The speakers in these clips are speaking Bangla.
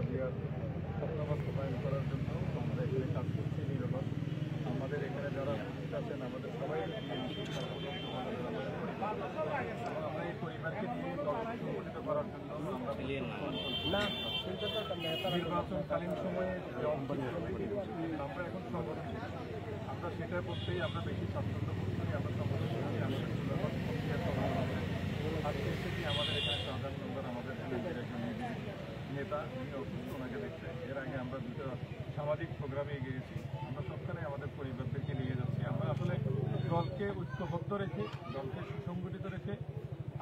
জিয়ার স্বপ্ন বাস্তবায়ন করার জন্য আমরা এখানে কাজ করছি নিরলস। আমাদের এখানে যারা উপস্থিত আছেন আমাদের সবাই আমরা এই পরিবারকে নিয়ে দল সংগঠিত করার জন্য আমরা নির্বাচনকালীন সময়ে আমরা এখন সংগঠন আমরা সেটা করতেই আমরা বেশি স্বাচ্ছন্দ্য করছি। আমরা সংগঠন করি আমাদের আজকে এসেছি আমাদের এখানে সাধারণ মেম্বার আমাদের একজন নেতা যিনি অসুস্থ ওনাকে দেখতে। এর আগে আমরা দুটো সামাজিক প্রোগ্রামে গিয়েছি। আমরা সবখানে আমাদের পরিবারদেরকে নিয়ে যাচ্ছি। আমরা আসলে দলকে ঐক্যবদ্ধ রেখে দলকে সুসংগঠিত রেখে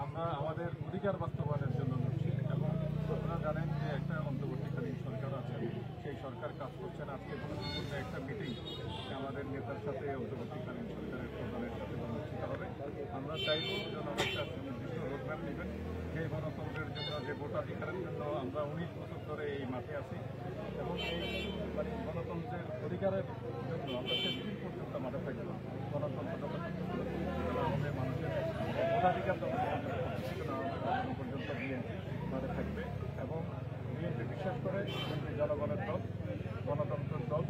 আমরা আমাদের অধিকার বাস্তবায়নের জন্য লড়ছি। এবং আপনারা জানেন যে একটা অন্তর্বর্তীকালীন সরকার আছে, সেই সরকার কাজ করছেন। আজকে গুরুত্বপূর্ণ একটা মিটিং আমাদের নেতার সাথে অন্তর্বর্তীকালীন সরকারের প্রধানের সাথে অনুষ্ঠিত হবে। আমরা চাইব যেন একটা নির্দিষ্ট রোডম্যাপ নেবেন যে গণতন্ত্রের জন্য, যে ভোটাধিকারের জন্য আমরা 19 বছর ধরে এই মাঠে আছি এবং এই গণতন্ত্রের অধিকারের জন্য আমরা শেষ দিন পর্যন্ত মাঠে থাকবো। গণতন্ত্র হবে মানুষের ভোটাধিকার পর্যন্ত বিএনপি মাঠে থাকবে এবং বিএনপি বিশ্বাস করে জনগণের দল, গণতন্ত্রের দল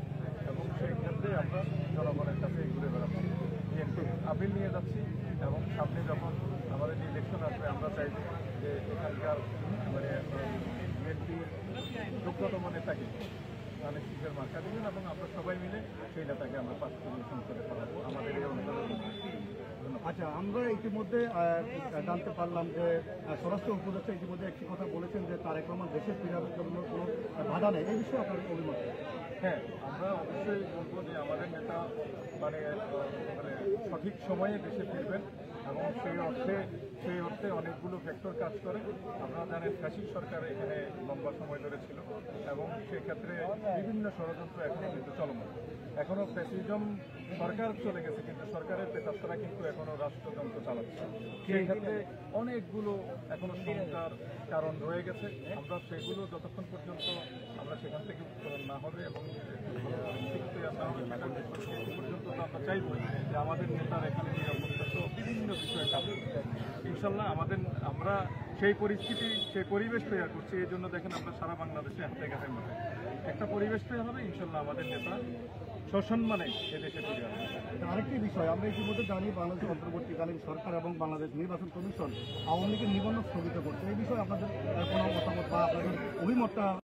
এবং সেই ক্ষেত্রে আমরা জনগণের কাছে ঘুরে বেড়াচ্ছি, বিএনপি আপিল নিয়ে যাচ্ছি। এবং সামনে যখন আমাদের যে ইলেকশন আসবে আমরা চাইব যে এখানকার বিএনপির যোগ্যতম নেতাকে অনেক সিটের মার্কা দেবেন এবং আমরা সবাই মিলে সেই নেতাকে আমরা পাশ পরিবেশন করে ফেলাবো আমাদের এই অঞ্চলের। আচ্ছা, আমরা ইতিমধ্যে জানতে পারলাম যে স্বরাষ্ট্র উপদেষ্টা ইতিমধ্যে একটি কথা বলেছেন যে তারেক রহমান দেশে ফেরার জন্য কোনো বাধা নেই। এই বিষয়ে আপনার অভিমত? হ্যাঁ, আমরা অবশ্যই বলবো যে আমাদের নেতা মানে সঠিক সময়ে দেশে ফিরবেন এবং সেই অর্থে অনেকগুলো ফ্যাক্টর কাজ করে। আপনারা জানেন ফ্যাসিস্ট সরকার এখানে লম্বা সময় ধরে ছিল এবং সেক্ষেত্রে বিভিন্ন ষড়যন্ত্র এখনো কিন্তু চলমান। এখনো ফ্যাসিজম সরকার চলে গেছে কিন্তু সরকারের পেতাত্তারা কিন্তু এখনো রাষ্ট্রযন্ত্র চালাচ্ছে। সেই ক্ষেত্রে অনেকগুলো এখনো সমস্যার কারণ রয়ে গেছে। আমরা সেগুলো যতক্ষণ পর্যন্ত আমরা সেখান থেকে উত্তরণ না হবে এবং পর্যন্ত আমরা চাইব যে আমাদের নেতার এখানে বিভিন্ন বিষয়ে কাজ করছে। ইনশাল্লাহ আমরা সেই পরিস্থিতি সেই পরিবেশ তৈরি করছি। এই জন্য দেখেন আমরা সারা বাংলাদেশে হাতে কাছে মধ্যে একটা পরিবেশ তৈরি হবে। ইনশাল্লাহ আমাদের নেতা সসম্মানে এদেশে ফিরে আসবে। আরেকটি বিষয়, আমরা ইতিমধ্যে জানি বাংলাদেশের অন্তর্বর্তীকালীন সরকার এবং বাংলাদেশ নির্বাচন কমিশন আওয়ামী লীগের নিবন্ধন স্থগিত করছে। এই বিষয়ে আপনাদের কোনো মতামত বা আপনাদের অভিমতটা